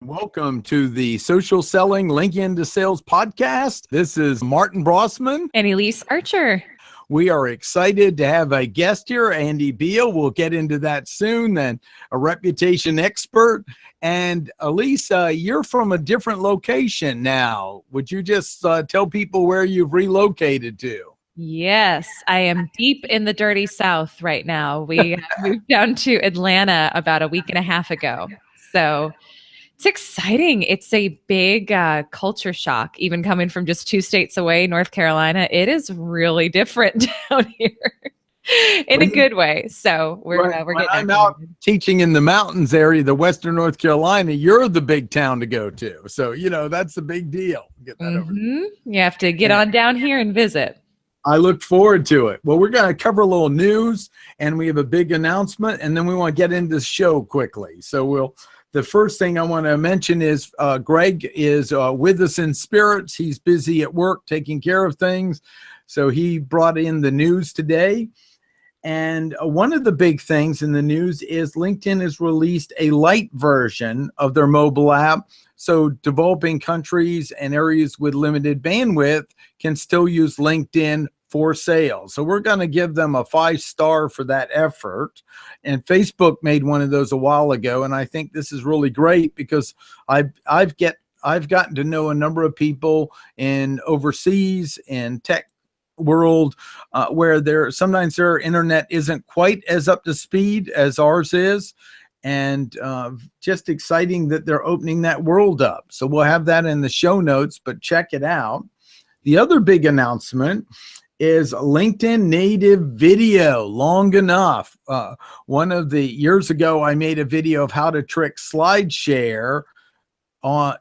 Welcome to the Social Selling LinkedIn to Sales podcast. This is Martin Brossman and Elise Archer. We are excited to have a guest here, Andy Beal. We'll get into that soon, and a reputation expert. And Elise, you're from a different location now. Would you just tell people where you've relocated to? Yes, I am deep in the dirty South right now. We moved down to Atlanta about a week and a half ago. So it's exciting. It's a big culture shock, even coming from just 2 states away, North Carolina. It is really different down here in a good way. So we're getting. I'm out teaching in the mountains area, the Western North Carolina. You're the big town to go to. So, that's a big deal. Get that over. You have to get on down here and visit. I look forward to it. Well, we're going to cover a little news, and we have a big announcement, and then we want to get into the show quickly. So the first thing I want to mention is Greg is with us in spirits. He's busy at work taking care of things. So he brought in the news today. And one of the big things in the news is LinkedIn has released a Lite version of their mobile app. So developing countries and areas with limited bandwidth can still use LinkedIn for sales. So we're going to give them a 5-star for that effort. And Facebook made one of those a while ago. And I think this is really great because I've gotten to know a number of people in overseas and tech world where sometimes their internet isn't quite as up to speed as ours is. And just exciting that they're opening that world up. So we'll have that in the show notes, but check it out. The other big announcement is LinkedIn native video. Long enough. One of the years ago, I made a video of how to trick SlideShare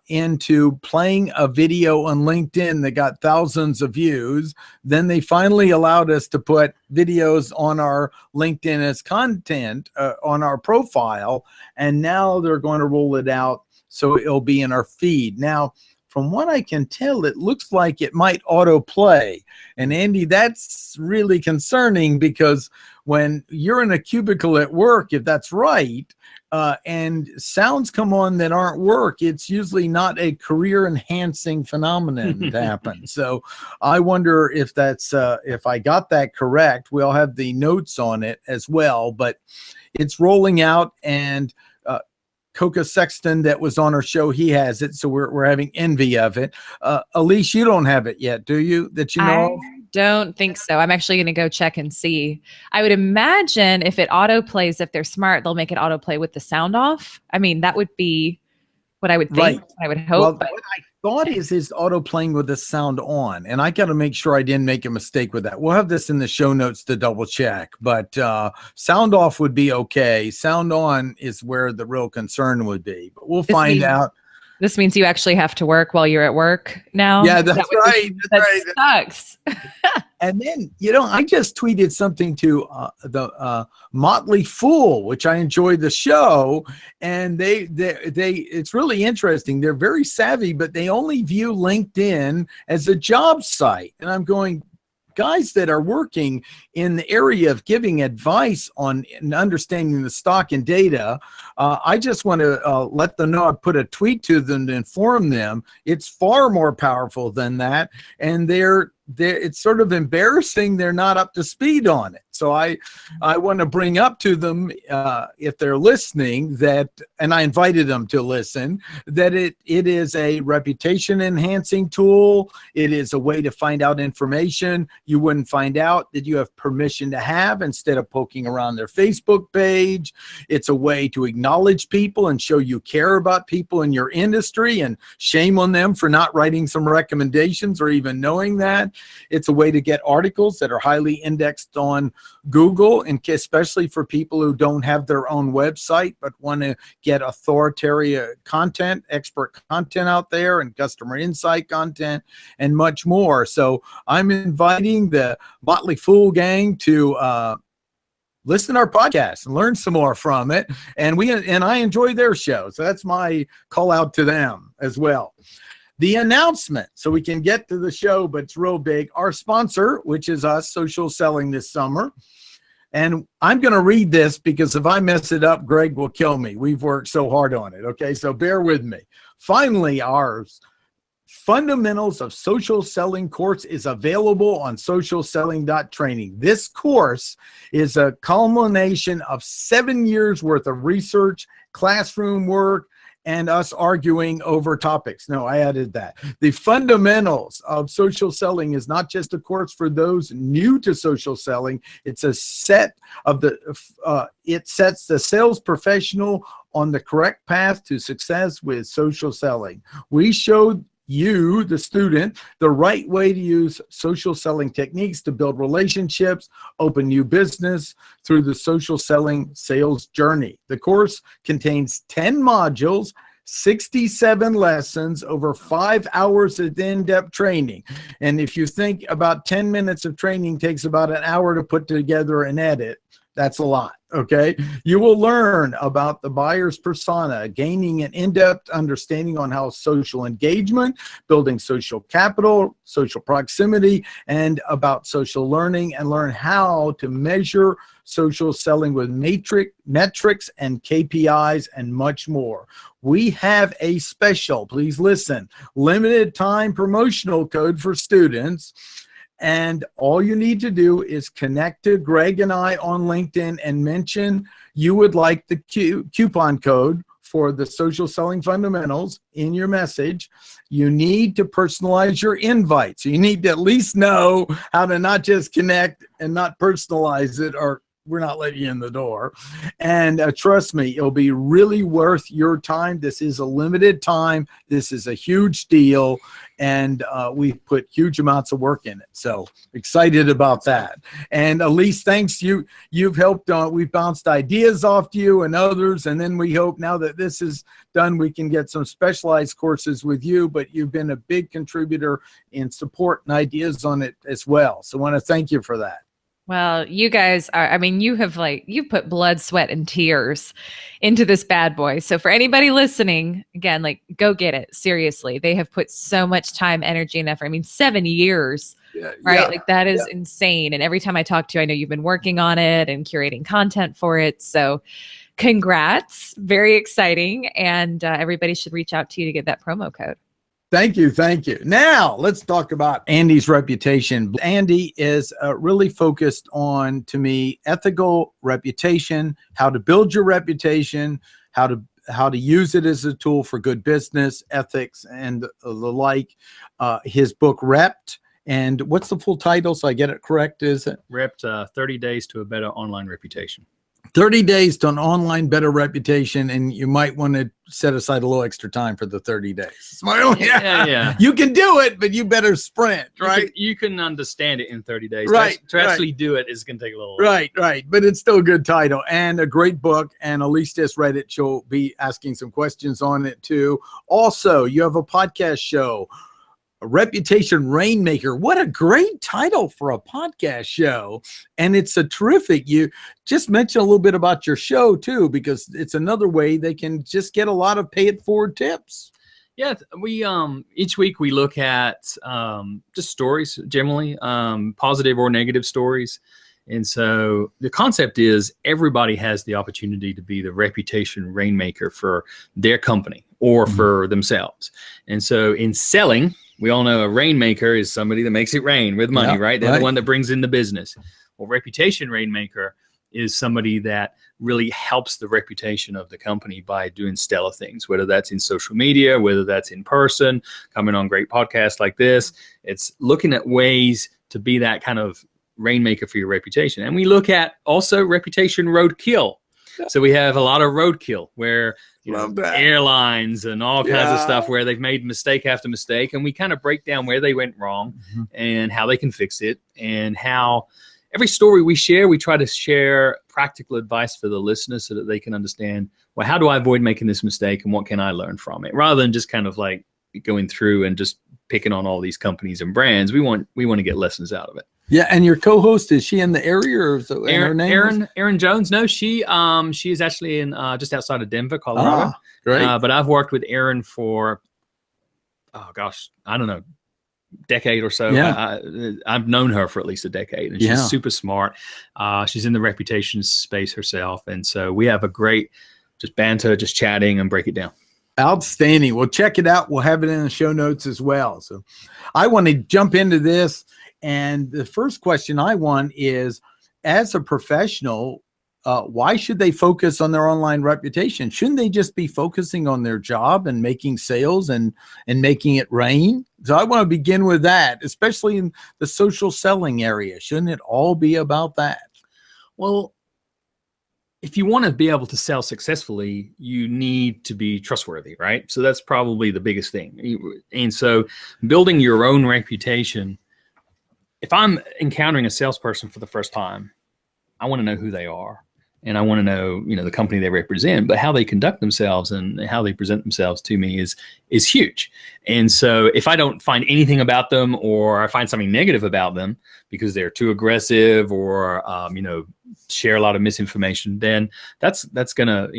into playing a video on LinkedIn that got thousands of views. Then they finally allowed us to put videos on our LinkedIn as content on our profile. And now they're going to roll it out so it'll be in our feed. Now, from what I can tell, it looks like it might autoplay. And Andy, that's really concerning because when you're in a cubicle at work, if that's right, and sounds come on that aren't work, it's usually not a career enhancing phenomenon to happen. So I wonder if that's, if I got that correct. We'll have the notes on it as well, but it's rolling out, and Coca Sexton that was on our show, he has it. So we're having envy of it. Elise, you don't have it yet, do you? That you know of? Don't think so. I'm actually going to go check and see. I would imagine if it auto plays, if they're smart, they'll make it auto play with the sound off. I mean, that would be what I would think. Right. I would hope. Well, what I thought is auto playing with the sound on, and I got to make sure I didn't make a mistake with that. We'll have this in the show notes to double check, but sound off would be okay. Sound on is where the real concern would be, but we'll find out. This means you actually have to work while you're at work now? Yeah, that's right. That sucks. And then, I just tweeted something to the Motley Fool, which I enjoyed the show. And it's really interesting. They're very savvy, but they only view LinkedIn as a job site. And I'm going, guys that are working in the area of giving advice on and understanding the stock and data, I just want to let them know. I put a tweet to them to inform them it's far more powerful than that, and it's sort of embarrassing they're not up to speed on it. So I want to bring up to them, if they're listening, that, and I invited them to listen, that it is a reputation enhancing tool. It is a way to find out information you wouldn't find out that you have permission to have instead of poking around their Facebook page. It's a way to acknowledge people and show you care about people in your industry, and shame on them for not writing some recommendations or even knowing that. It's a way to get articles that are highly indexed on Google, and especially for people who don't have their own website but want to get authoritarian content, expert content out there, and customer insight content, and much more. So I'm inviting the Motley Fool gang to listen to our podcast and learn some more from it. And I enjoy their show. So that's my call out to them as well. The announcement, so we can get to the show, but it's real big. Our sponsor, which is us, Social Selling this summer, And I'm going to read this because if I mess it up, Greg will kill me. We've worked so hard on it. Okay, so bear with me. Finally, ours Fundamentals of Social Selling course is available on socialselling.training. This course is a culmination of 7 years worth of research, classroom work, and us arguing over topics. No, I added that. The Fundamentals of Social Selling is not just a course for those new to social selling. It's a set of it sets the sales professional on the correct path to success with social selling. We showed you, the student, the right way to use social selling techniques to build relationships, open new business through the social selling sales journey. The course contains 10 modules, 67 lessons, over 5 hours of in-depth training. And if you think about 10 minutes of training takes about an hour to put together and edit, that's a lot, okay? You will learn about the buyer's persona, gaining an in-depth understanding on how social engagement, building social capital, social proximity, and about social learning, and learn how to measure social selling with metrics and KPIs and much more. We have a special, please listen, limited time promotional code for students. And all you need to do is connect to Greg and I on LinkedIn and mention you would like the coupon code for the Social Selling Fundamentals in your message. You need to personalize your invite. So you need to at least know how to not just connect and not personalize it, or we're not letting you in the door. And trust me, it'll be really worth your time. This is a limited time. This is a huge deal. And we've put huge amounts of work in it. So excited about that. And Elise, thanks. You've helped. We've bounced ideas off you and others. And then we hope now that this is done, we can get some specialized courses with you. But you've been a big contributor in support and ideas on it as well. So I want to thank you for that. Well, you guys are, I mean, you've put blood, sweat, and tears into this bad boy. So for anybody listening, again, go get it. Seriously. They have put so much time, energy, and effort. I mean, 7 years, right? Yeah, that is insane. And every time I talk to you, I know you've been working on it and curating content for it. So congrats. Very exciting. And everybody should reach out to you to get that promo code. Thank you. Thank you. Now let's talk about Andy's reputation. Andy is really focused on, to me, ethical reputation, how to build your reputation, how to use it as a tool for good business, ethics, and the like. His book, Repped. And what's the full title? So I get it correct, is it? Repped, 30 Days to a Better Online Reputation. 30 days to an online better reputation, and you might want to set aside a little extra time for the 30 days. Yeah. You can do it, but you better sprint, right? You can understand it in 30 days. Right. To actually do it is going to take a little. Right. But it's still a good title and a great book. And Elise just read it. She'll be asking some questions on it too. Also, you have a podcast show, A Reputation Rainmaker. What a great title for a podcast show. And it's a terrific, you just mention a little bit about your show too, because it's another way they can just get a lot of pay it forward tips. Yeah, we each week we look at just stories, generally positive or negative stories. And so the concept is everybody has the opportunity to be the reputation rainmaker for their company or for themselves. And so in selling, we all know a rainmaker is somebody that makes it rain with money, right? They're the one that brings in the business. Well, reputation rainmaker is somebody that really helps the reputation of the company by doing stellar things, whether that's in social media, whether that's in person, coming on great podcasts like this. It's looking at ways to be that kind of rainmaker for your reputation. And we look at also reputation roadkill. So we have a lot of roadkill where airlines and all kinds of stuff where they've made mistake after mistake. And we kind of break down where they went wrong and how they can fix it, and how every story we share, we try to share practical advice for the listener so that they can understand, well, how do I avoid making this mistake and what can I learn from it? Rather than just kind of like going through and just picking on all these companies and brands. We want to get lessons out of it. Yeah, and your co-host, is she in the area, or is her name? Erin Jones. No, she is actually in just outside of Denver, Colorado. Great. But I've worked with Erin for, oh gosh, I don't know, decade or so. Yeah. I've known her for at least a decade, and she's Yeah. super smart. She's in the reputation space herself. And so we have a great just banter, just chatting and break it down. Outstanding. Well, check it out. We'll have it in the show notes as well. So I want to jump into this. And the first question I want is, as a professional, why should they focus on their online reputation? Shouldn't they just be focusing on their job and making sales and making it rain? So I want to begin with that, especially in the social selling area. Shouldn't it all be about that? Well, if you want to be able to sell successfully, you need to be trustworthy, right? So that's probably the biggest thing. And so building your own reputation, if I'm encountering a salesperson for the first time, I want to know who they are. And I want to know, the company they represent, but how they conduct themselves and how they present themselves to me is huge. And so if I don't find anything about them, or I find something negative about them because they're too aggressive or, share a lot of misinformation, then that's going to,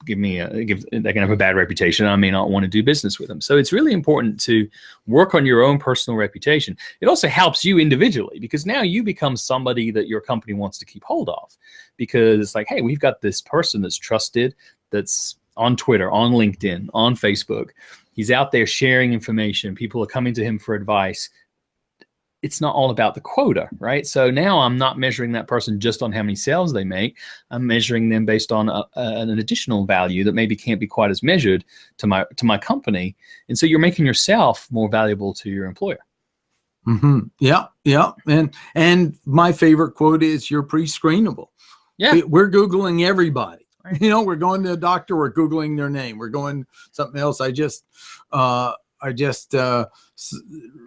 they're going to have a bad reputation. I may not want to do business with them. So it's really important to work on your own personal reputation. It also helps you individually, because now you become somebody that your company wants to keep hold of, because it's like, hey, we've got this person that's trusted, that's on Twitter, on LinkedIn, on Facebook. He's out there sharing information. People are coming to him for advice. It's not all about the quota, right? So now I'm not measuring that person just on how many sales they make. I'm measuring them based on an additional value that maybe can't be quite as measured to my company. And so you're making yourself more valuable to your employer. Mm-hmm. Yeah. And my favorite quote is, you're pre-screenable. Yeah. We're Googling everybody. Right. We're going to a doctor, we're Googling their name. We're going something else. I just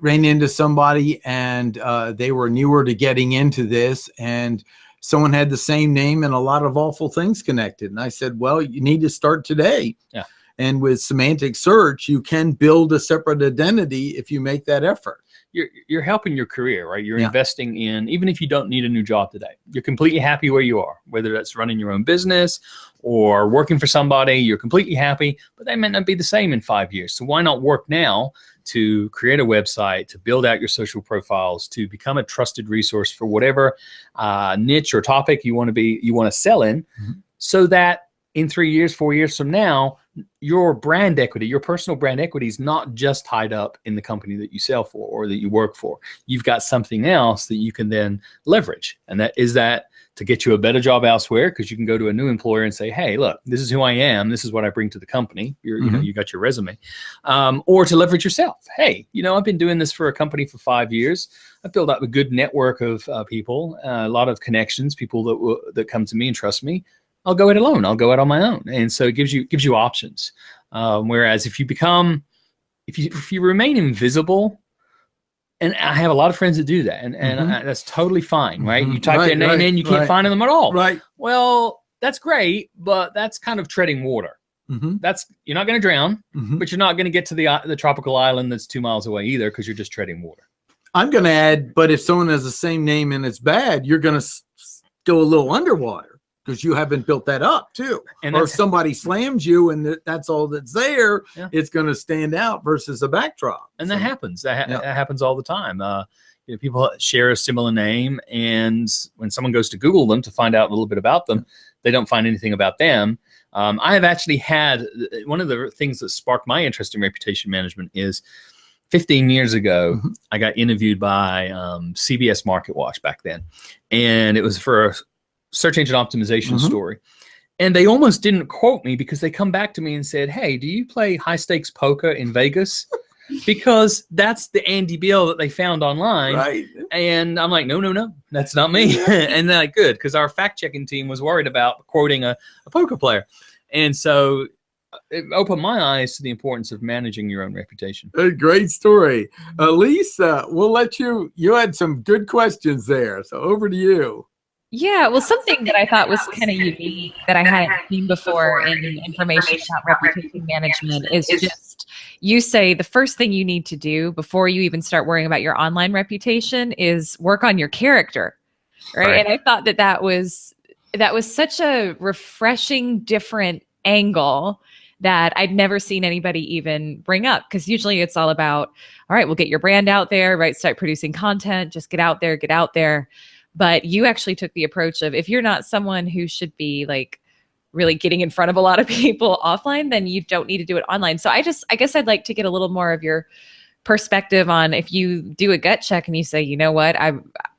ran into somebody, and they were newer to getting into this, and someone had the same name and a lot of awful things connected. And I said, well, you need to start today. Yeah. And with semantic search, you can build a separate identity if you make that effort. You're helping your career, right? You're investing in, even if you don't need a new job today, you're completely happy where you are, whether that's running your own business or working for somebody, you're completely happy, but they might not be the same in 5 years. So why not work now to create a website, to build out your social profiles, to become a trusted resource for whatever niche or topic you want to sell in, so that in 3 years, 4 years from now, your brand equity, your personal brand equity, is not just tied up in the company that you sell for or that you work for. You've got something else that you can then leverage. And that is to get you a better job elsewhere, because you can go to a new employer and say, hey, look, this is who I am. This is what I bring to the company. You got your resume. Or to leverage yourself. Hey, I've been doing this for a company for 5 years. I've built up a good network of people, a lot of connections, people that come to me and trust me. I'll go it alone. I'll go it on my own. And so it gives you options. Whereas if you remain invisible, and I have a lot of friends that do that, and that's totally fine, right? You type their name in, you can't find them at all. Right. Well, that's great, but that's kind of treading water. You're not going to drown, but you're not going to get to the tropical island that's 2 miles away either, because you're just treading water. I'm going to add, but if someone has the same name and it's bad, you're going to go a little underwater, because you haven't built that up too. And or if somebody slams you and that's all that's there, it's going to stand out versus a backdrop. And that happens. That happens all the time. People share a similar name, and when someone goes to Google them to find out a little bit about them, they don't find anything about them. I have actually had one of the things that sparked my interest in reputation management is 15 years ago, I got interviewed by CBS Market Watch back then, and it was for a search engine optimization story. And they almost didn't quote me, because they come back to me and said, hey, do you play high stakes poker in Vegas? Because that's the Andy Beal that they found online. Right. And I'm like, no, that's not me. And they're like, good, because our fact checking team was worried about quoting a poker player. And so it opened my eyes to the importance of managing your own reputation. A great story. Lisa, we'll let you had some good questions there. So over to you. Yeah, well, something that I thought was kind of unique that I hadn't seen before in information about reputation management is just, you say the first thing you need to do before you even start worrying about your online reputation is work on your character, right? And I thought that was such a refreshing, different angle that I'd never seen anybody even bring up. Because usually it's all about, all right, we'll get your brand out there, right? Start producing content, just get out there, get out there. But you actually took the approach of, if you're not someone who should be like really getting in front of a lot of people offline, then you don't need to do it online. So I guess I'd like to get a little more of your perspective on, if you do a gut check and you say, you know what, I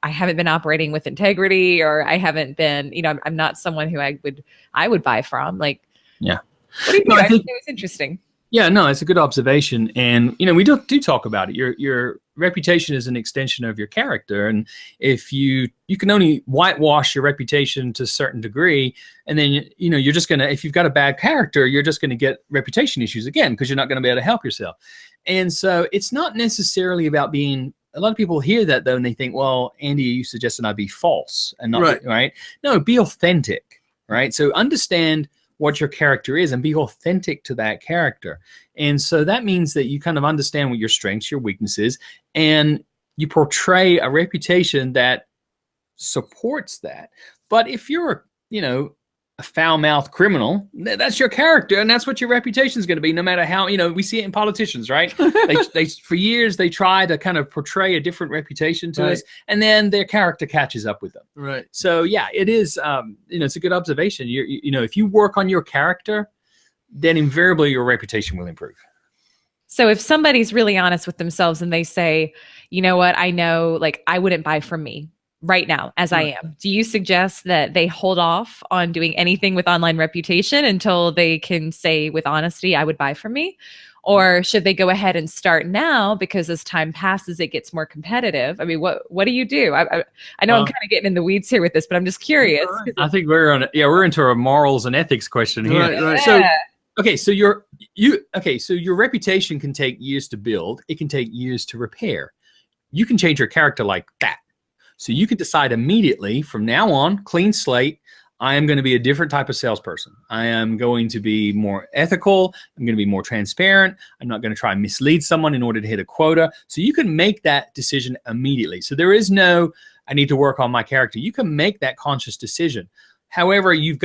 haven't been operating with integrity, or I haven't been, I'm not someone who I would buy from. Like, yeah. What do you think? I think it was interesting. Yeah, no, it's a good observation. And, we do talk about it. Your reputation is an extension of your character. And if you can only whitewash your reputation to a certain degree, and then, you're just going to, if you've got a bad character, you're just going to get reputation issues again, because you're not going to be able to help yourself. And so it's not necessarily about being, a lot of people hear that though, and they think, well, Andy, you suggested I be false and not right. No, be authentic, right? So understand what your character is and be authentic to that character. And so that means that you kind of understand what your strengths, your weaknesses, and you portray a reputation that supports that. But if you're, a foul-mouthed criminal, that's your character, and that's what your reputation is going to be, no matter how, we see it in politicians, right? they for years, they try to kind of portray a different reputation to us, and then their character catches up with them. Right. So yeah, it is, it's a good observation. If you work on your character, then invariably your reputation will improve. So if somebody's really honest with themselves and they say, you know what, I know, like, I wouldn't buy from me right now as I am, do you suggest that they hold off on doing anything with online reputation until they can say with honesty, I would buy from me? Or should they go ahead and start now, because as time passes, it gets more competitive? I mean, what do you do? I know I'm kind of getting in the weeds here with this, but I'm just curious. I think we're into a morals and ethics question here. Right. So so your reputation can take years to build. It can take years to repair. You can change your character like that. So you can decide immediately from now on, clean slate, I am going to be a different type of salesperson. I am going to be more ethical. I'm going to be more transparent. I'm not going to try and mislead someone in order to hit a quota. So you can make that decision immediately. So there is no, I need to work on my character. You can make that conscious decision. However, you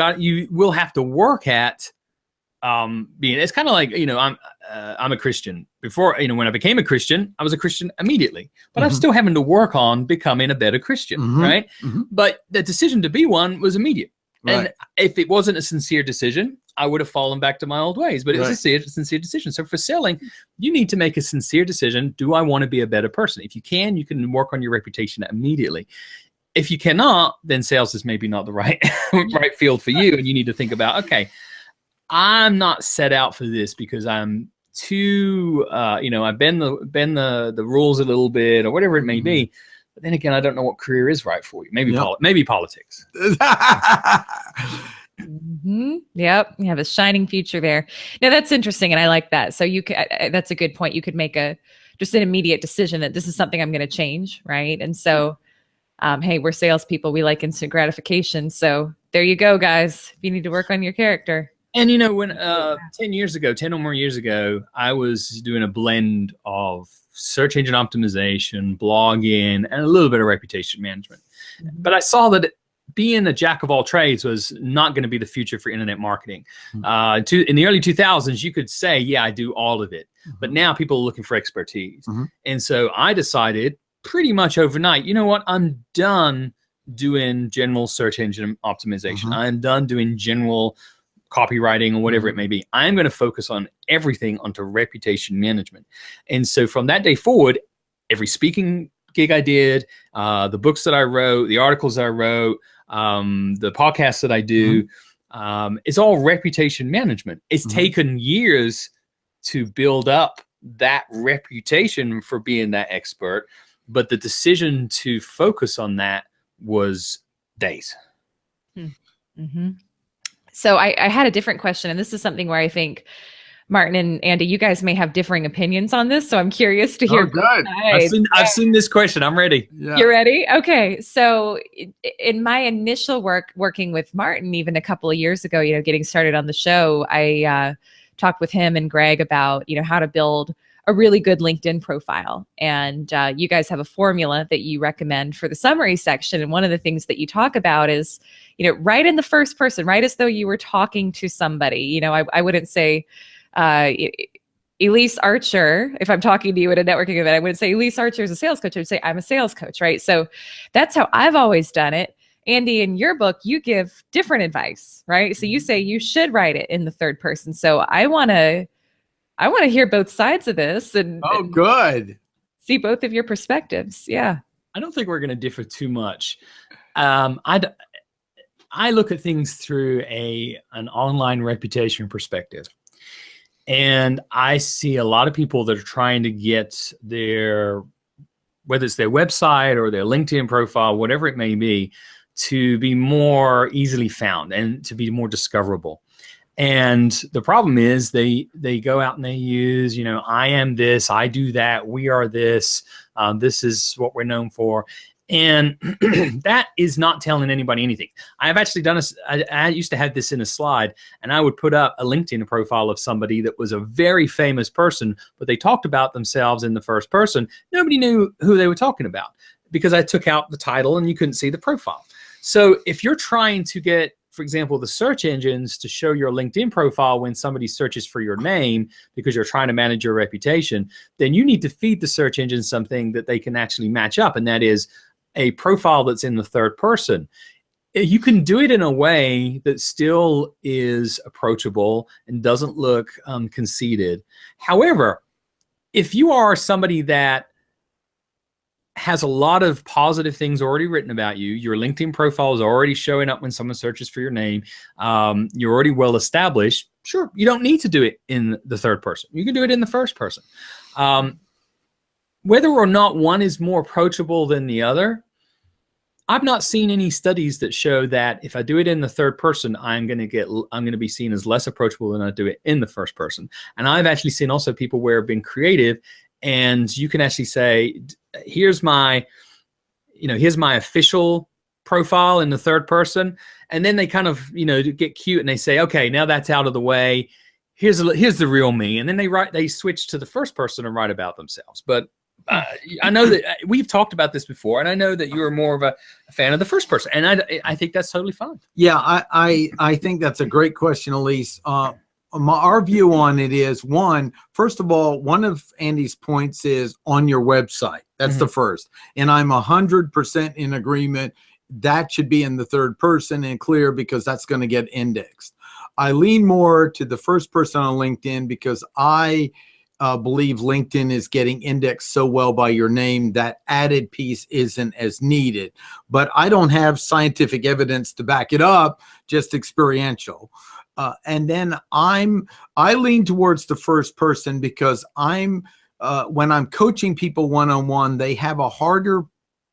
will have to work at being, it's kind of like, I'm a Christian. Before, when I became a Christian, I was a Christian immediately, but I'm still having to work on becoming a better Christian, right? But the decision to be one was immediate. And if it wasn't a sincere decision, I would have fallen back to my old ways, but it was a sincere decision. So for selling, you need to make a sincere decision. Do I want to be a better person? If you can work on your reputation immediately. If you cannot, then sales is maybe not the right field for you. And you need to think about, okay, I'm not set out for this because I'm too, I bend the rules a little bit, or whatever it may be. But then again, I don't know what career is right for you. Maybe maybe politics. Yep, you have a shining future there. Now that's interesting, and I like that. So that's a good point. You could make just an immediate decision that this is something I'm going to change, right? And so, hey, we're salespeople. We like instant gratification. So there you go, guys. If you need to work on your character. And when 10 or more years ago, I was doing a blend of search engine optimization, blogging, and a little bit of reputation management. But I saw that being a jack of all trades was not going to be the future for internet marketing. In the early 2000s, you could say, yeah, I do all of it. But now people are looking for expertise. And so I decided pretty much overnight, you know what, I'm done doing general search engine optimization. I'm done doing general copywriting or whatever it may be. I'm going to focus on everything onto reputation management. And so from that day forward, every speaking gig I did, the books that I wrote, the articles that I wrote, the podcasts that I do, it's all reputation management. It's taken years to build up that reputation for being that expert, but the decision to focus on that was days. So I had a different question, and this is something where I think Martin and Andy, you guys may have differing opinions on this. So I'm curious to hear. Oh, good. I've seen this question. I'm ready. Yeah. You're ready? Okay. So in my initial working with Martin, even a couple of years ago, getting started on the show, I talked with him and Greg about, how to build a really good LinkedIn profile. And you guys have a formula that you recommend for the summary section. And one of the things that you talk about is, write in the first person, write as though you were talking to somebody. I wouldn't say, Elise Archer, if I'm talking to you at a networking event, I wouldn't say Elise Archer is a sales coach. I would say I'm a sales coach, right? So that's how I've always done it. Andy, in your book, you give different advice, right? So you say you should write it in the third person. So I want to hear both sides of this and good. See both of your perspectives. Yeah. I don't think we're going to differ too much. I look at things through an online reputation perspective. And I see a lot of people that are trying to get whether it's their website or their LinkedIn profile, whatever it may be, to be more easily found and to be more discoverable. And the problem is they go out and they use, I am this, I do that, we are this, this is what we're known for. And that is not telling anybody anything. I've actually done I used to have this in a slide, and I would put up a LinkedIn profile of somebody that was a very famous person, but they talked about themselves in the first person. Nobody knew who they were talking about because I took out the title and you couldn't see the profile. So if you're trying to get, for example, the search engines to show your LinkedIn profile when somebody searches for your name because you're trying to manage your reputation, then you need to feed the search engine something that they can actually match up, and that is a profile that's in the third person. You can do it in a way that still is approachable and doesn't look conceited. However, if you are somebody that has a lot of positive things already written about you, your LinkedIn profile is already showing up when someone searches for your name, you're already well established, sure, you don't need to do it in the third person. You can do it in the first person. Whether or not one is more approachable than the other, I've not seen any studies that show that if I do it in the third person, I'm going to be seen as less approachable than I do it in the first person. And I've actually seen also people where have been creative, and you can actually say, here's my official profile in the third person. And then they kind of, get cute and they say, okay, now that's out of the way. Here's the real me. And then they switch to the first person and write about themselves. But I know that we've talked about this before, and I know that you're more of a fan of the first person, and I think that's totally fine. Yeah, I think that's a great question, Elise. Our view on it is, first of all, one of Andy's points is on your website. That's the first, and I'm 100% in agreement. That should be in the third person and clear, because that's going to get indexed. I lean more to the first person on LinkedIn because I believe LinkedIn is getting indexed so well by your name that added piece isn't as needed. But I don't have scientific evidence to back it up, just experiential. And then I lean towards the first person because when I'm coaching people one-on-one, they have a harder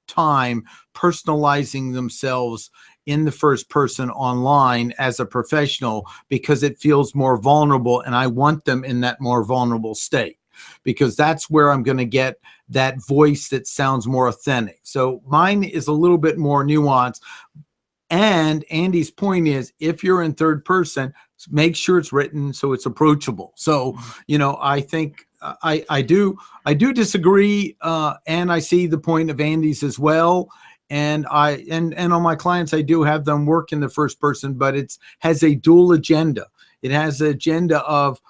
time personalizing themselves in the first person online as a professional because it feels more vulnerable, and I want them in that more vulnerable state because that's where I'm going to get that voice that sounds more authentic. So mine is a little bit more nuanced. And Andy's point is, if you're in third person, make sure it's written so it's approachable. So, I think I do disagree, and I see the point of Andy's as well. And on my clients, I do have them work in the first person, but it has a dual agenda. It has the agenda of,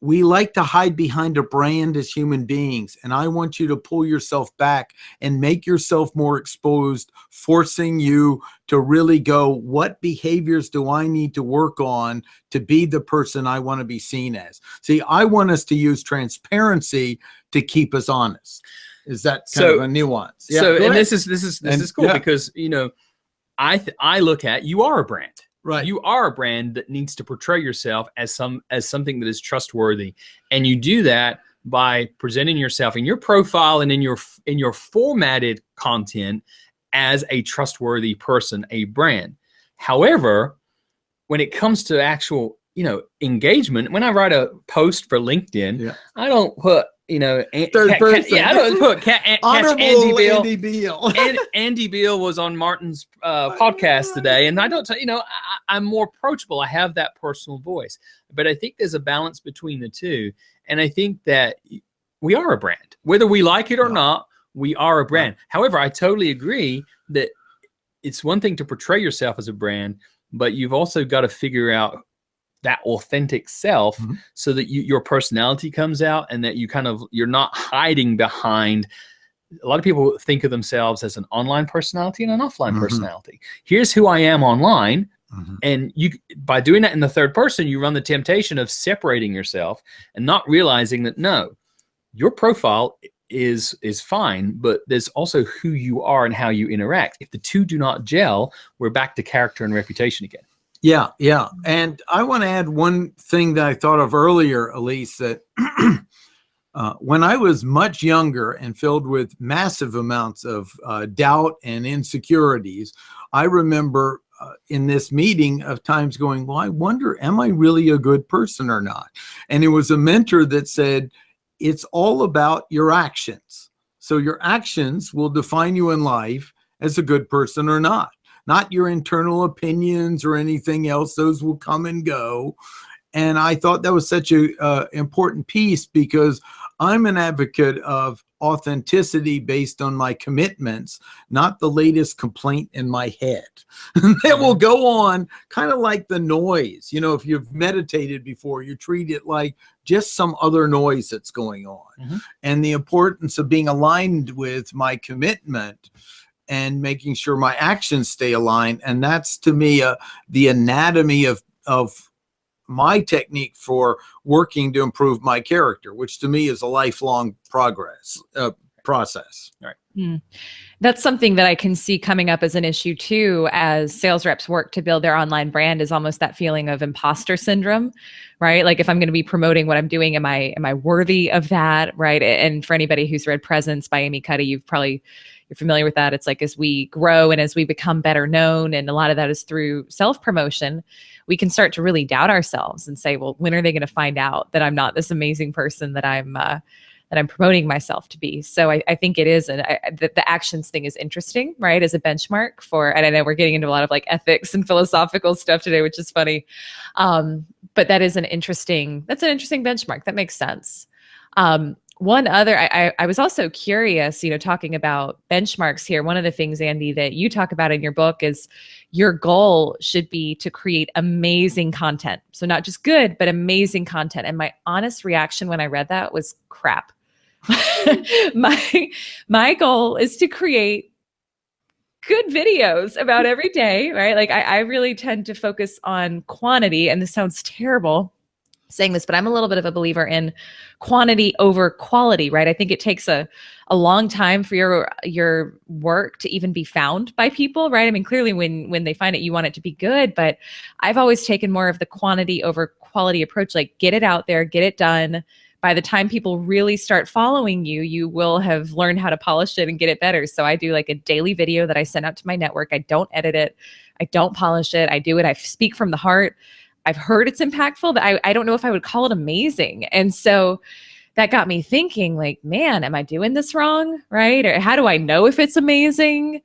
we like to hide behind a brand as human beings, and I want you to pull yourself back and make yourself more exposed, forcing you to really go, what behaviors do I need to work on to be the person I want to be seen as? See, I want us to use transparency to keep us honest. Is that kind of a nuance? Yeah, and this is cool because I look at, you are a brand. Right. You are a brand that needs to portray yourself as something that is trustworthy, and you do that by presenting yourself in your profile and in your formatted content as a trustworthy person, a brand. However, when it comes to actual engagement, when I write a post for LinkedIn, I don't put Third person. Yeah, I don't put catch Honorable Andy Beal. Andy Beal. And Andy Beal was on Martin's podcast today, and I don't tell I'm more approachable. I have that personal voice, but I think there's a balance between the two, and I think that we are a brand, whether we like it or not. We are a brand. However, I totally agree that it's one thing to portray yourself as a brand, but you've also got to figure out that authentic self so that your personality comes out, and that you're not hiding behind. A lot of people think of themselves as an online personality and an offline personality. Here's who I am online. And by doing that in the third person, you run the temptation of separating yourself and not realizing that, no, your profile is fine, but there's also who you are and how you interact. If the two do not gel, we're back to character and reputation again. Yeah. And I want to add one thing that I thought of earlier, Elise, that when I was much younger and filled with massive amounts of doubt and insecurities, I remember in this meeting of times going, well, I wonder, am I really a good person or not? And it was a mentor that said, it's all about your actions. So your actions will define you in life as a good person or not your internal opinions or anything else. Those will come and go. And I thought that was such a important piece, because I'm an advocate of authenticity based on my commitments, not the latest complaint in my head. That will go on kind of like the noise. If you've meditated before, you treat it like just some other noise that's going on. And the importance of being aligned with my commitment and making sure my actions stay aligned. And that's, to me, the anatomy of my technique for working to improve my character, which to me is a lifelong process. Right. That's something that I can see coming up as an issue too, as sales reps work to build their online brand, is almost that feeling of imposter syndrome, right? Like, if I'm going to be promoting what I'm doing, am I worthy of that, right? And for anybody who's read Presence by Amy Cuddy, you're familiar with that. It's like, as we grow and as we become better known, and a lot of that is through self-promotion, we can start to really doubt ourselves and say, well, when are they going to find out that I'm not this amazing person that I'm promoting myself to be? So I think it is, and the actions thing is interesting, right? As a benchmark for, and I know we're getting into a lot of like ethics and philosophical stuff today, which is funny. But that is an interesting benchmark. That makes sense. One other, I was also curious, talking about benchmarks here. One of the things, Andy, that you talk about in your book is your goal should be to create amazing content. So not just good, but amazing content. And my honest reaction when I read that was crap. My goal is to create good videos about every day, right? Like I really tend to focus on quantity, and this sounds terrible saying this, but I'm a little bit of a believer in quantity over quality, right? I think it takes a long time for your work to even be found by people, right? I mean, clearly when they find it, you want it to be good, but I've always taken more of the quantity over quality approach, like get it out there, get it done. By the time people really start following you, you will have learned how to polish it and get it better. So I do like a daily video that I send out to my network. I don't edit it. I don't polish it. I do it. I speak from the heart. I've heard it's impactful, but I don't know if I would call it amazing. And so that got me thinking, like, man, am I doing this wrong? Right? Or how do I know if it's amazing?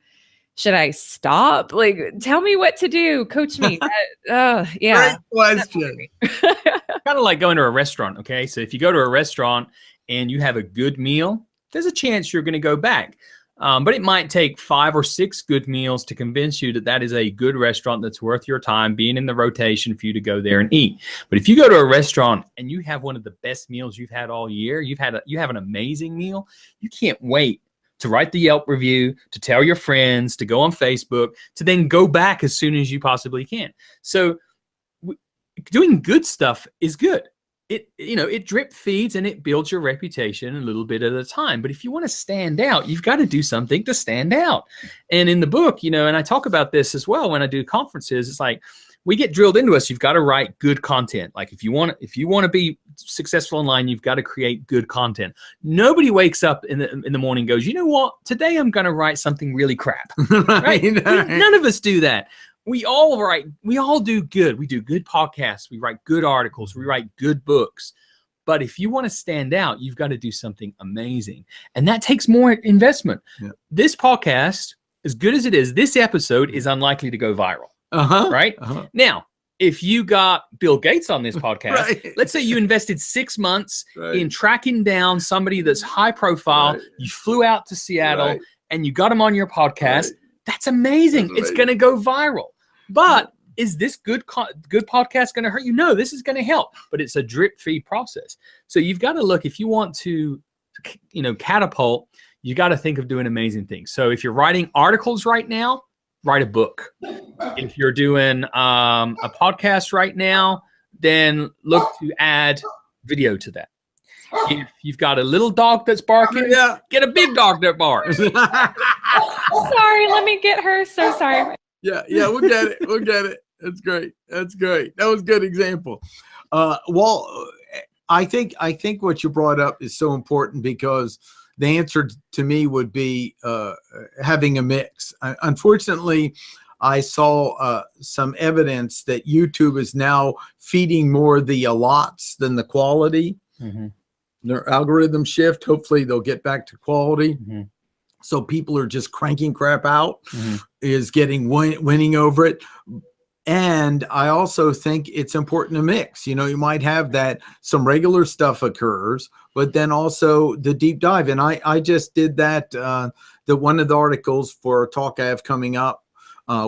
Should I stop? Like, tell me what to do. Coach me. Yeah. Great question. Kind of like going to a restaurant. Okay. So if you go to a restaurant and you have a good meal, there's a chance you're going to go back. But it might take 5 or 6 good meals to convince you that that is a good restaurant that's worth your time being in the rotation for you to go there and eat. But if you go to a restaurant and you have one of the best meals you've had all year, you have an amazing meal, you can't wait to write the Yelp review, to tell your friends, to go on Facebook, to then go back as soon as you possibly can. So doing good stuff is good. It drip feeds and it builds your reputation a little bit at a time. But if you want to stand out, you've got to do something to stand out. And in the book, and I talk about this as well when I do conferences, it's like we get drilled into us. You've got to write good content. Like if you want to be successful online, you've got to create good content. Nobody wakes up in the morning and goes, you know what? Today I'm going to write something really crap. Right? None of us do that. We all do good. We do good podcasts. We write good articles. We write good books. But if you want to stand out, you've got to do something amazing. And that takes more investment. Yeah. This podcast, as good as it is, this episode is unlikely to go viral. Right? Now, if you got Bill Gates on this podcast, Right. let's say you invested 6 months in tracking down somebody that's high profile. Right. You flew out to Seattle Right. and you got him on your podcast. Right. That's amazing. That's It's amazing. going to go viral. But is this good podcast going to hurt you? No, this is going to help. But it's a drip feed process. So you've got to look, if you want to, catapult, you got to think of doing amazing things. So if you're writing articles right now, write a book. If you're doing a podcast right now, then look to add video to that. If you've got a little dog that's barking, get a big dog that barks. Sorry, let me get her. So sorry. Yeah, we'll get it. We'll get it. That's great. That's great. That was a good example. Well, I think what you brought up is so important, because the answer to me would be having a mix. Unfortunately, I saw some evidence that YouTube is now feeding more the allots than the quality. Mm-hmm. Their algorithm shift. Hopefully, they'll get back to quality. Mm-hmm. So people are just cranking crap out, Mm-hmm. is getting winning over it. And I also think it's important to mix. You might have that some regular stuff occurs, but then also the deep dive. And I just did that, one of the articles for a talk I have coming up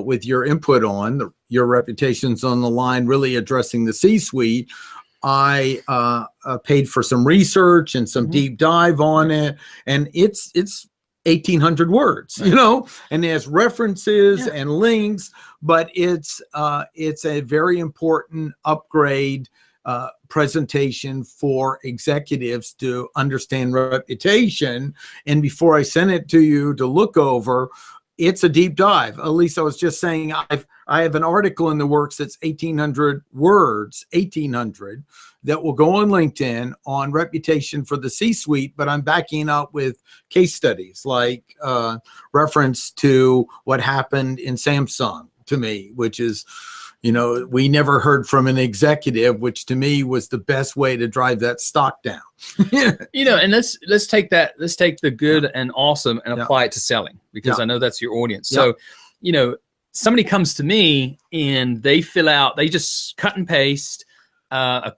with your input on, your reputation's on the line, really addressing the C-suite. I paid for some research and some deep dive on it. And it's 1,800 words, and there's references and links, but it's a very important upgrade presentation for executives to understand reputation. And before I send it to you to look over, it's a deep dive. At least I was just saying, I have an article in the works that's 1,800 words, 1,800, that will go on LinkedIn on reputation for the C-suite, but I'm backing up with case studies, like reference to what happened in Samsung to me, which is, we never heard from an executive, which to me was the best way to drive that stock down. And let's take the good and awesome and apply it to selling, because I know that's your audience. So, somebody comes to me and they just cut and paste a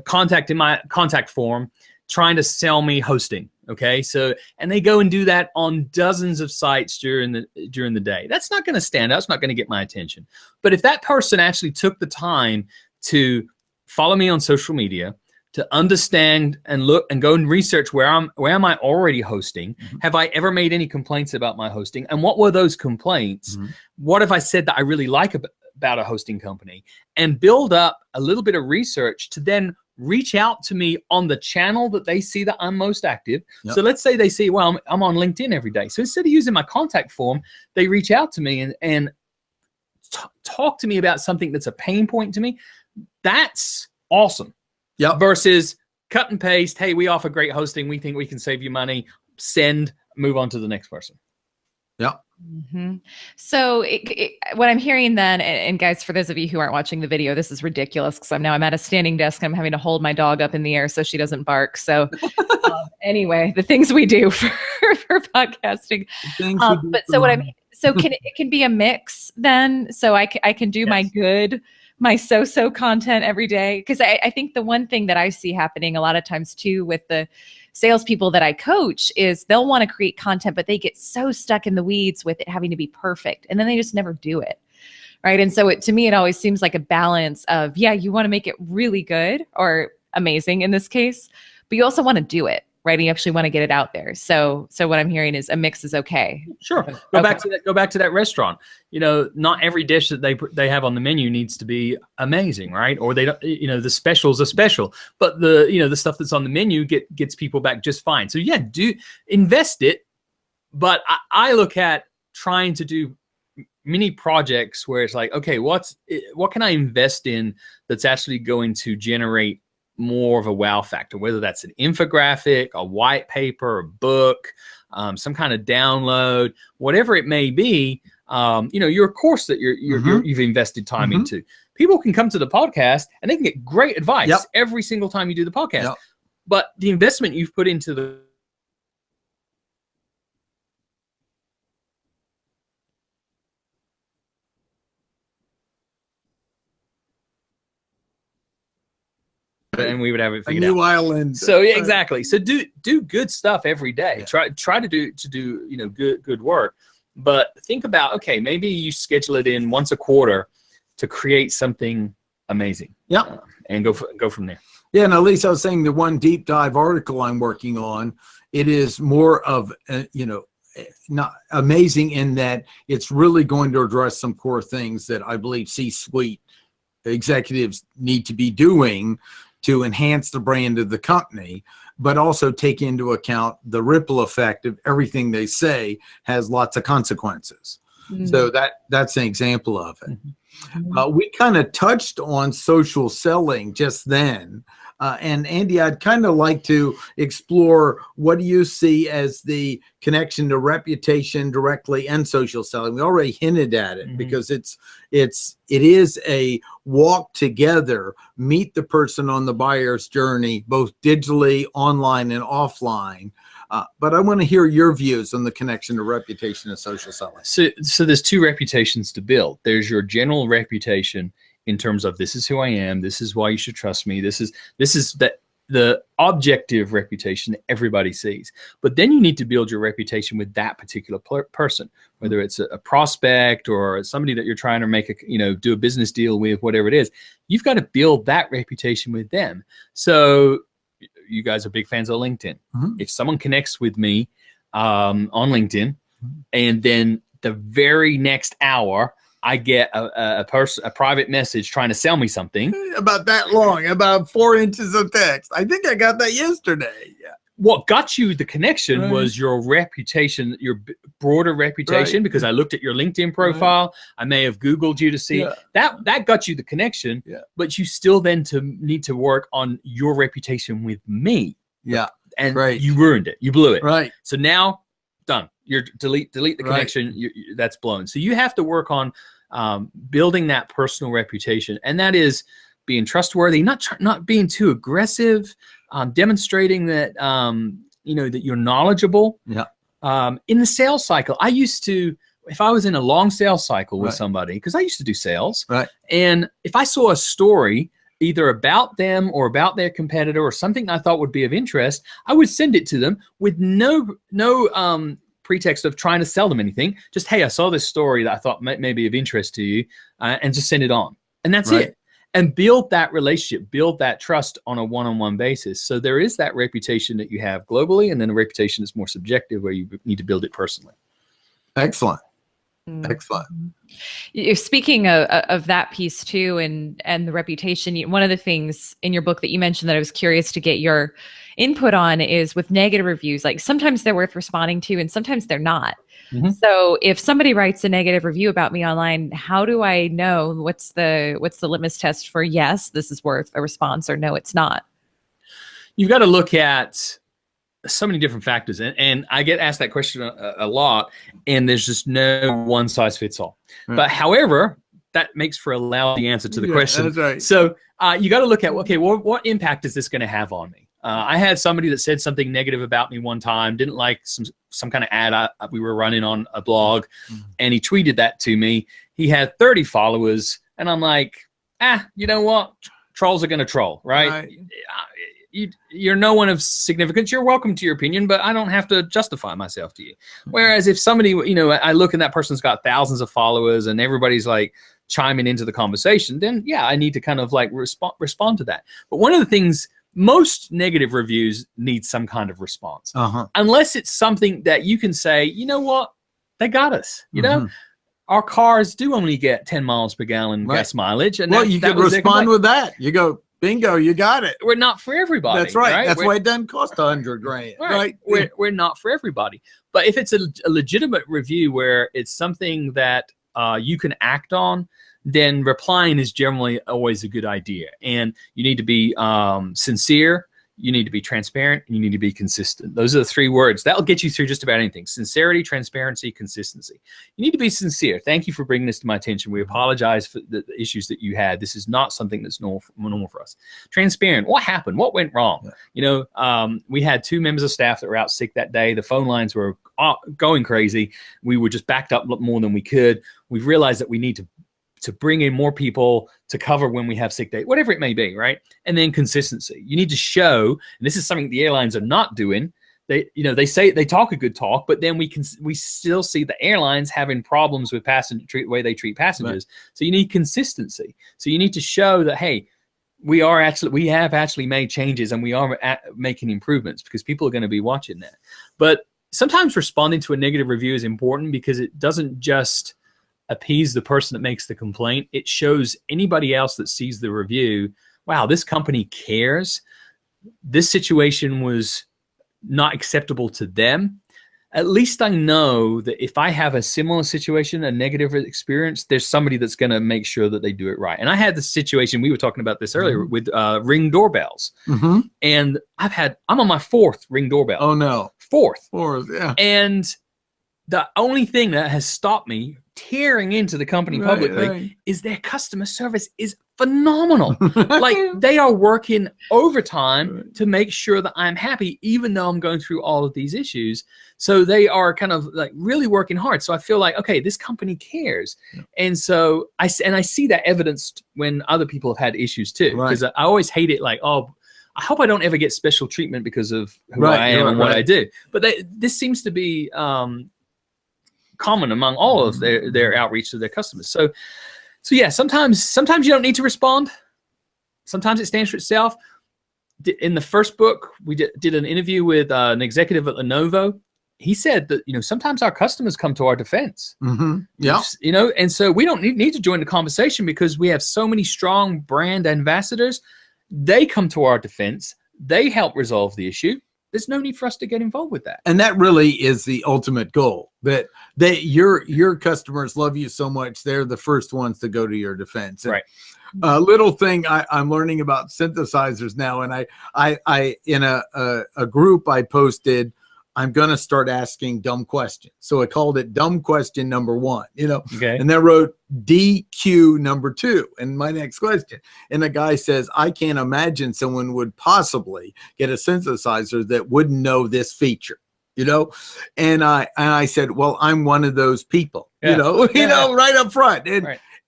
contact in my contact form, trying to sell me hosting. Okay. So, and they go and do that on dozens of sites during the day. That's not going to stand out. It's not going to get my attention. But if that person actually took the time to follow me on social media, to understand and look and go and research where am I already hosting? Have I ever made any complaints about my hosting? And what were those complaints? What have I said that I really like about a hosting company? And build up a little bit of research to then reach out to me on the channel that they see that I'm most active. So let's say they see, well, I'm on LinkedIn every day. So instead of using my contact form, they reach out to me and talk to me about something that's a pain point to me. That's awesome. Versus cut and paste. Hey, we offer great hosting. We think we can save you money. Send, move on to the next person. So what I'm hearing then, and guys, for those of you who aren't watching the video, this is ridiculous because I'm at a standing desk. I'm having to hold my dog up in the air so she doesn't bark. So anyway, the things we do for podcasting. But so what I mean, so it can be a mix then. So I can do my so-so content every day. Because I think the one thing that I see happening a lot of times too with the salespeople that I coach is they'll want to create content, but they get so stuck in the weeds with it having to be perfect. And then they just never do it. Right. And so to me, it always seems like a balance of, you want to make it really good or amazing in this case, but you also want to do it. Right. And you actually want to get it out there. So what I'm hearing is a mix is okay. Sure. Go back to that restaurant. Not every dish that they have on the menu needs to be amazing, right? Or they don't, the specials are special, but the stuff that's on the menu gets people back just fine. So do invest it. But I look at trying to do mini projects where it's like, okay, what can I invest in that's actually going to generate more of a wow factor, whether that's an infographic, a white paper, a book, some kind of download, whatever it may be. Your course that you've invested time into. people can come to the podcast and they can get great advice Yep. every single time you do the podcast. Yep. But the investment you've put into the and we would have it A figured out. new island. So yeah, exactly. So do good stuff every day. Yeah. Try to do good work. But think about, okay, maybe you schedule it in once a quarter to create something amazing. Yeah. And go from there. Yeah, and at least I was saying the one deep dive article I'm working on, it is more of not amazing in that it's really going to address some core things that I believe C-suite executives need to be doing to enhance the brand of the company, but also take into account the ripple effect of everything they say has lots of consequences. So that's an example of it. We kind of touched on social selling just then. And Andy, I'd kind of like to explore, what do you see as the connection to reputation directly and social selling? We already hinted at it because it is a walk together, meet the person on the buyer's journey, both digitally, online, and offline. But I want to hear your views on the connection to reputation and social selling. So there's two reputations to build. There's your general reputation in terms of, this is who I am, this is why you should trust me, this is the objective reputation that everybody sees. But then you need to build your reputation with that particular person, whether it's a prospect or somebody that you're trying to make do a business deal with, whatever it is. You've got to build that reputation with them. So you guys are big fans of LinkedIn. If someone connects with me on LinkedIn, and then the very next hour I get a private message trying to sell me something about that long, about 4 inches of text. I think I got that yesterday. Yeah. What got you the connection was your reputation, your broader reputation, because I looked at your LinkedIn profile. I may have Googled you to see that got you the connection, but you still then need to work on your reputation with me. Yeah. And you ruined it. You blew it. Right. So now done. You're delete the connection. That's blown. So you have to work on building that personal reputation, and that is being trustworthy, not being too aggressive, demonstrating that that you're knowledgeable. Yeah. In the sales cycle, I used to, if I was in a long sales cycle with somebody, because I used to do sales, and if I saw a story either about them or about their competitor or something I thought would be of interest, I would send it to them with no pretext of trying to sell them anything. Just, hey, I saw this story that I thought may be of interest to you, and just send it on. And that's it. And build that relationship, build that trust on a one-on-one basis. So there is that reputation that you have globally, and then a reputation that's more subjective where you need to build it personally. Excellent. Excellent. Speaking of that piece too, and the reputation, one of the things in your book that you mentioned that I was curious to get your input on is with negative reviews. Like, sometimes they're worth responding to and sometimes they're not. So if somebody writes a negative review about me online, how do I know what's the litmus test for, yes, this is worth a response, or no, it's not? You've got to look at so many different factors, and I get asked that question a lot, and there's just no one size fits all. But however, that makes for a lousy answer to the question. That's right. So you got to look at, okay, what impact is this going to have on me? I had somebody that said something negative about me one time, didn't like some kind of ad we were running on a blog, and he tweeted that to me. He had 30 followers, and I'm like, you know what? Trolls are going to troll, right? You're no one of significance. You're welcome to your opinion, but I don't have to justify myself to you. Whereas if somebody, I look and that person's got thousands of followers and everybody's like chiming into the conversation, then yeah, I need to kind of like respond to that. But one of the things, most negative reviews need some kind of response, unless it's something that you can say, you know what, they got us. You know, our cars do only get 10 miles per gallon gas mileage, and you can respond with that. You go, bingo, you got it. We're not for everybody. That's right. That's why it doesn't cost $100 grand. Right. We're not for everybody. But if it's a legitimate review where it's something that you can act on, then replying is generally always a good idea. And you need to be sincere. you need to be transparent, and you need to be consistent. Those are the 3 words. That'll get you through just about anything. Sincerity, transparency, consistency. You need to be sincere. Thank you for bringing this to my attention. We apologize for the issues that you had. This is not something that's normal for us. Transparent. What happened? What went wrong? Yeah. You know, we had 2 members of staff that were out sick that day. The phone lines were going crazy. We were just backed up more than we could. We've realized that we need to bring in more people to cover when we have sick days, whatever it may be, right? And then consistency. You need to show, and this is something the airlines are not doing. They say they talk a good talk, but then we still see the airlines having problems with the way they treat passengers. Right. So you need consistency. So you need to show that, hey, we have actually made changes, and we are making improvements, because people are going to be watching that. But sometimes responding to a negative review is important, because it doesn't just appease the person that makes the complaint. It shows anybody else that sees the review, wow, this company cares. This situation was not acceptable to them. At least I know that if I have a similar situation, a negative experience, there's somebody that's going to make sure that they do it right. And I had this situation, we were talking about this earlier, with Ring doorbells. And I'm on my 4th Ring doorbell. Oh no. 4th, yeah. And the only thing that has stopped me tearing into the company publicly is their customer service is phenomenal. Like, they are working overtime to make sure that I'm happy, even though I'm going through all of these issues. So they are kind of like really working hard. So I feel like, okay, this company cares. And so I see that evidenced when other people have had issues too, because I always hate it. Like, oh, I hope I don't ever get special treatment because of who I am and what I do. But this seems to be common among all of their outreach to their customers. So yeah, sometimes you don't need to respond. Sometimes it stands for itself. In the first book, we did an interview with an executive at Lenovo. He said that, you know, sometimes our customers come to our defense. Yeah. You know, and so we don't need to join the conversation, because we have so many strong brand ambassadors. They come to our defense. They help resolve the issue. There's no need for us to get involved with that. And that really is the ultimate goal, that your customers love you so much, they're the first ones to go to your defense. And a little thing I'm learning about synthesizers now, and I in a group I posted, I'm going to start asking dumb questions. So I called it dumb question number 1, you know, and then wrote DQ number 2 and my next question. And the guy says, I can't imagine someone would possibly get a synthesizer that wouldn't know this feature, you know? And I said, well, I'm one of those people, you know, right up front.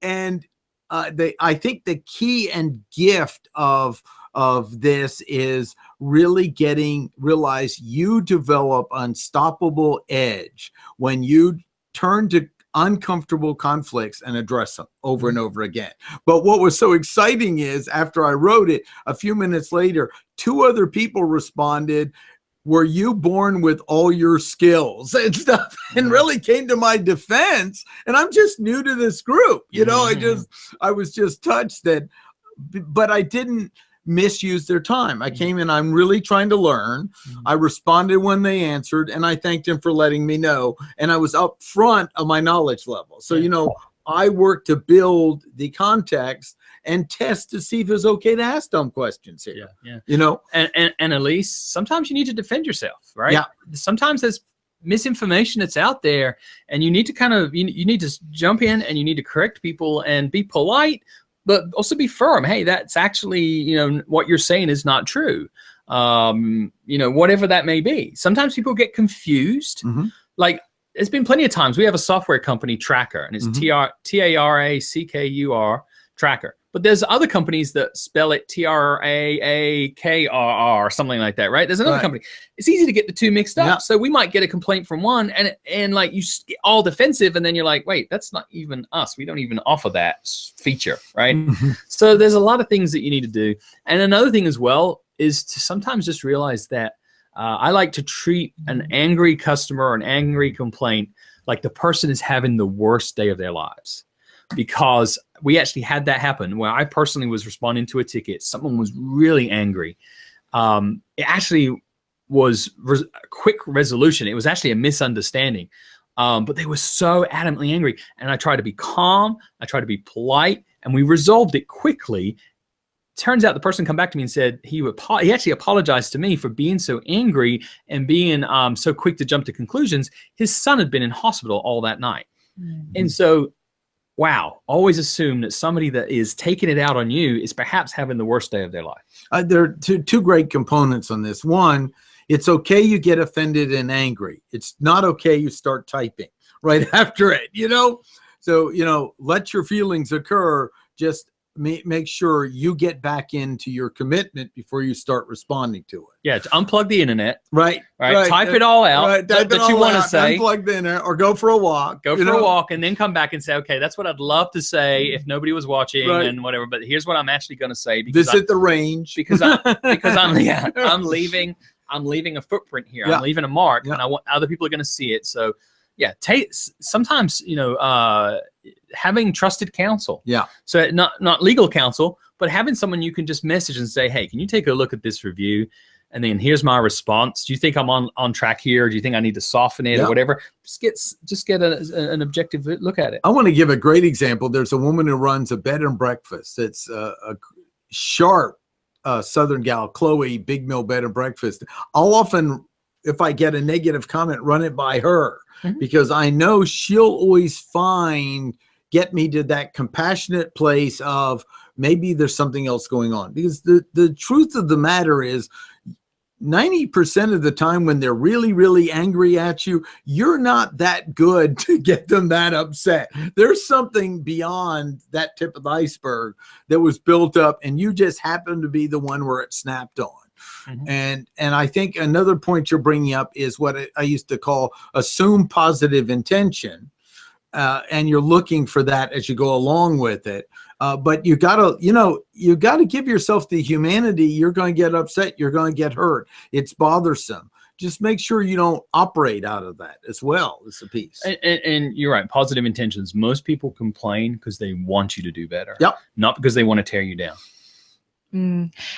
And I think the key and gift of this is really realize you develop unstoppable edge when you turn to uncomfortable conflicts and address them over and over again. But what was so exciting is, after I wrote it, a few minutes later, 2 other people responded, were you born with all your skills and stuff, and really came to my defense. And I'm just new to this group, you know. I was just touched that, but I didn't misuse their time. I came in, I'm really trying to learn. I responded when they answered, and I thanked them for letting me know. And I was up front of my knowledge level. So, you know, I worked to build the context and test to see if it's okay to ask dumb questions here. You know, and Elise, sometimes you need to defend yourself, right? Sometimes there's misinformation that's out there, and you need to kind of, you need to jump in, and you need to correct people and be polite, but also be firm. Hey, that's actually, you know, what you're saying is not true. You know, whatever that may be. Sometimes people get confused. Like, there's been plenty of times we have a software company, Tracker, and it's TRACKUR, Tracker. But there's other companies that spell it TRAAKRR, something like that, right? There's another company. It's easy to get the 2 mixed up. So we might get a complaint from one, and like, you get all defensive, and then you're like, wait, that's not even us. We don't even offer that feature, right? So there's a lot of things that you need to do. And another thing as well is to sometimes just realize that I like to treat an angry customer or an angry complaint like the person is having the worst day of their lives. Because we actually had that happen where I personally was responding to a ticket. Someone was really angry. It actually was a quick resolution. It was actually a misunderstanding. But they were so adamantly angry. And I tried to be calm. I tried to be polite. And we resolved it quickly. turns out the person come back to me and said he actually apologized to me for being so angry and being so quick to jump to conclusions. His son had been in hospital all that night. Mm-hmm. And so, wow, always assume that somebody that is taking it out on you is perhaps having the worst day of their life. There are two great components on this. One, it's okay you get offended and angry. It's not okay you start typing right after it, So, let your feelings occur. Just make sure you get back into your commitment before you start responding to it. Yeah, to unplug the internet. Right. Type it all out that you want to say. Unplug the internet or go for a walk. Go for a walk and then come back and say, okay, that's what I'd love to say if nobody was watching and whatever. But here's what I'm actually going to say. Visit the range. Because I'm leaving a footprint here. Yeah. I'm leaving a mark and I want other people are going to see it. So yeah, sometimes, having trusted counsel. Yeah. So not legal counsel, but having someone you can just message and say, hey, can you take a look at this review? And then here's my response. Do you think I'm on track here? Or do you think I need to soften it or whatever? Just get an objective look at it. I want to give a great example. There's a woman who runs a bed and breakfast. It's a sharp Southern gal, Chloe, Big Mill Bed and Breakfast. I'll often, if I get a negative comment, run it by her because I know she'll always get me to that compassionate place of maybe there's something else going on. Because the truth of the matter is 90% of the time when they're really, really angry at you, you're not that good to get them that upset. There's something beyond that tip of the iceberg that was built up and you just happen to be the one where it snapped on. And I think another point you're bringing up is what I used to call assume positive intention. And you're looking for that as you go along with it. But you gotta give yourself the humanity. You're going to get upset. You're going to get hurt. It's bothersome. Just make sure you don't operate out of that as well as a piece. And you're right. Positive intentions. Most people complain because they want you to do better. Yep. Not because they want to tear you down.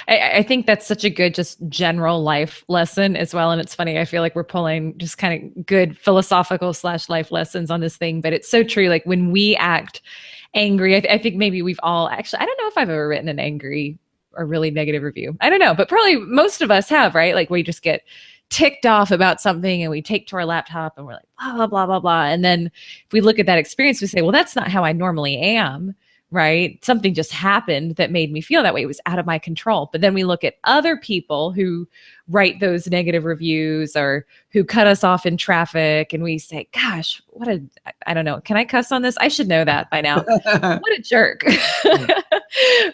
I think that's such a good, just general life lesson as well. And it's funny, I feel like we're pulling just kind of good philosophical / life lessons on this thing, but it's so true. Like when we act angry, I think maybe we've all actually, I don't know if I've ever written an angry or really negative review. I don't know, but probably most of us have, right? Like we just get ticked off about something and we take to our laptop and we're like, blah, blah, blah, blah, blah. And then if we look at that experience, we say, well, that's not how I normally am. Right? Something just happened that made me feel that way. It was out of my control. But then we look at other people who write those negative reviews or who cut us off in traffic. And we say, gosh, I don't know. Can I cuss on this? I should know that by now. What a jerk.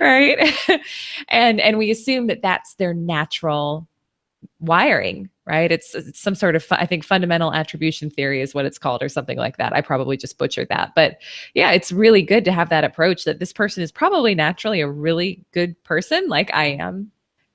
Right? And we assume that that's their natural wiring, right? It's some sort of, I think, fundamental attribution theory is what it's called or something like that. I probably just butchered that. But yeah, it's really good to have that approach that this person is probably naturally a really good person like I am.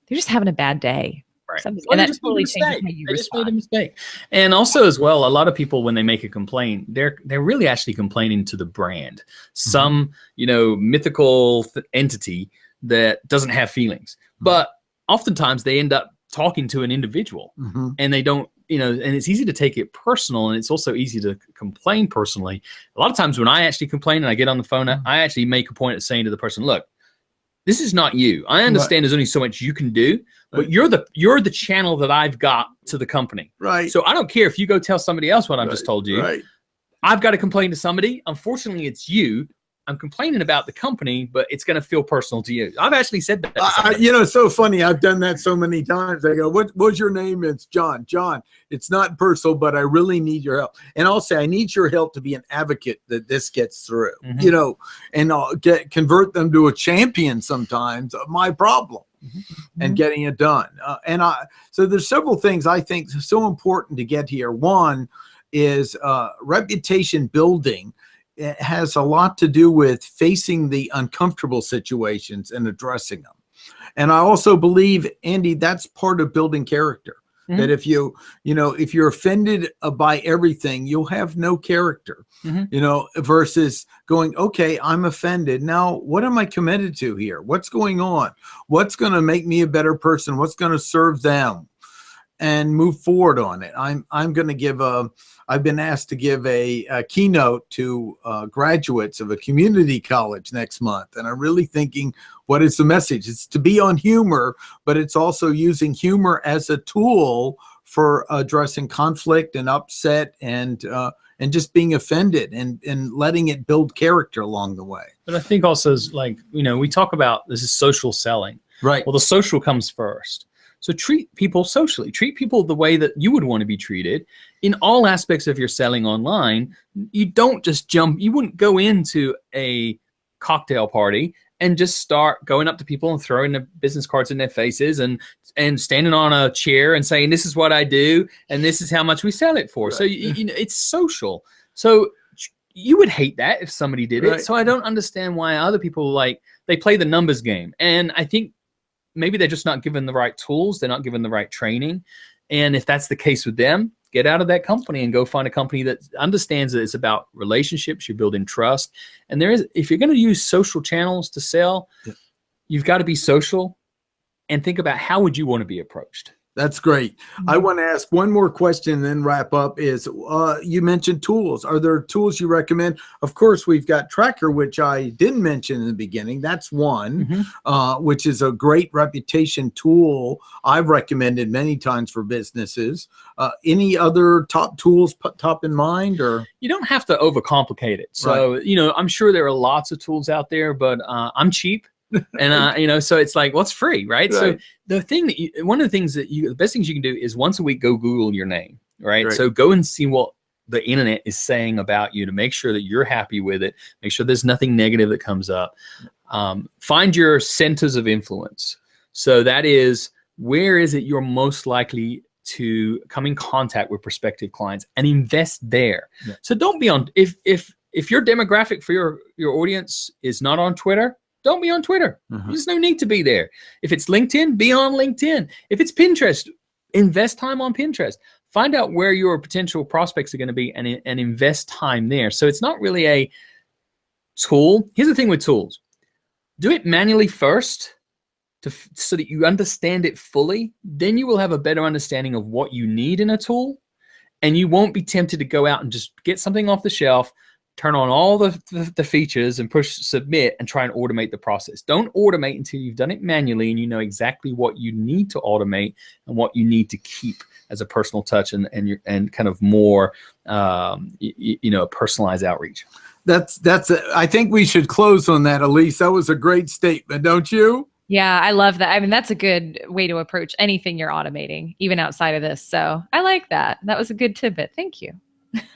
They're just having a bad day. Right. And that totally changes how you respond. Just made a mistake. And also as well, a lot of people, when they make a complaint, they're really actually complaining to the brand. Some, mythical entity that doesn't have feelings. But oftentimes they end up talking to an individual and they don't, and it's easy to take it personal and it's also easy to complain personally. A lot of times when I actually complain and I get on the phone, I actually make a point of saying to the person, look, this is not you. I understand there's only so much you can do, but you're the channel that I've got to the company. Right. So I don't care if you go tell somebody else what I've just told you. Right. I've got to complain to somebody. Unfortunately, it's you. I'm complaining about the company, but it's going to feel personal to you. I've actually said that. It's so funny. I've done that so many times. I go, what's your name? It's John. John, it's not personal, but I really need your help. And I'll say, I need your help to be an advocate that this gets through, and I'll convert them to a champion sometimes of my problem and getting it done. So there's several things I think so important to get here. One is reputation building. It has a lot to do with facing the uncomfortable situations and addressing them. And I also believe, Andy, that's part of building character. That if if you're offended by everything, you'll have no character, versus going, okay, I'm offended. Now, what am I committed to here? What's going on? What's going to make me a better person? What's going to serve them? and move forward on it. I'm going to give I've been asked to give a keynote to graduates of a community college next month. And I'm really thinking, what is the message? It's to be on humor, but it's also using humor as a tool for addressing conflict and upset and just being offended and letting it build character along the way. But I think also is like, we talk about this is social selling. Right. Well, the social comes first. So treat people socially. Treat people the way that you would want to be treated in all aspects of your selling online. You don't just jump. You wouldn't go into a cocktail party and just start going up to people and throwing the business cards in their faces and standing on a chair and saying, this is what I do and this is how much we sell it for. Right. So it's social. So you would hate that if somebody did it. So I don't understand why other people they play the numbers game. And I think maybe they're just not given the right tools. They're not given the right training. And if that's the case with them, get out of that company and go find a company that understands that it's about relationships. You're building trust. And if you're going to use social channels to sell, you've got to be social and think about how would you want to be approached. That's great. I want to ask one more question and then wrap up is you mentioned tools. Are there tools you recommend? Of course, we've got Tracker, which I didn't mention in the beginning. That's one, which is a great reputation tool I've recommended many times for businesses. Any other top tools top in mind? Or you don't have to overcomplicate it. So, I'm sure there are lots of tools out there, but I'm cheap. And so it's like, what's free, right? So the thing one of the things the best things you can do is once a week go Google your name, right? So go and see what the internet is saying about you to make sure that you're happy with it. Make sure there's nothing negative that comes up. Find your centers of influence. So that is, where is it you're most likely to come in contact with prospective clients and invest there. So don't be on if your demographic for your audience is not on Twitter. Don't be on Twitter. There's no need to be there. If it's LinkedIn, be on LinkedIn. If it's Pinterest, invest time on Pinterest. Find out where your potential prospects are going to be and invest time there. So it's not really a tool. Here's the thing with tools. Do it manually first so that you understand it fully. Then you will have a better understanding of what you need in a tool. And you won't be tempted to go out and just get something off the shelf, turn on all the features and push submit and try and automate the process. Don't automate until you've done it manually and you know exactly what you need to automate and what you need to keep as a personal touch and kind of more personalized outreach. I think we should close on that, Elise. That was a great statement, don't you? Yeah, I love that. I mean, that's a good way to approach anything you're automating, even outside of this. So I like that. That was a good tidbit. Thank you.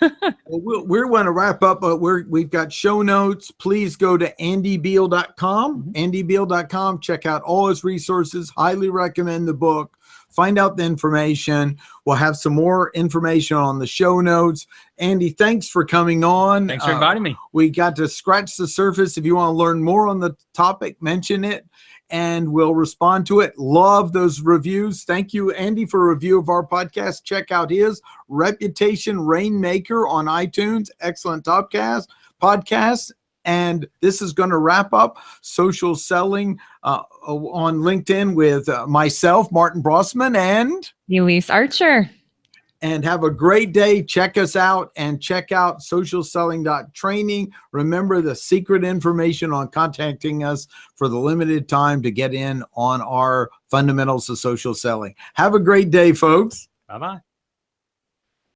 Well, we're going to wrap up, but we've got show notes. Please go to andybeal.com, andybeal.com. Check out all his resources. Highly recommend the book. Find out the information. We'll have some more information on the show notes. Andy, thanks for coming on. Thanks for inviting me. We got to scratch the surface. If you want to learn more on the topic, mention it, and we'll respond to it. Love those reviews. Thank you, Andy, for a review of our podcast. Check out his Reputation Rainmaker on iTunes. Excellent podcast. And this is going to wrap up social selling on LinkedIn with myself, Martin Brossman, and Elise Archer. And have a great day. Check us out and check out socialselling.training. Remember the secret information on contacting us for the limited time to get in on our fundamentals of social selling. Have a great day, folks. Bye-bye.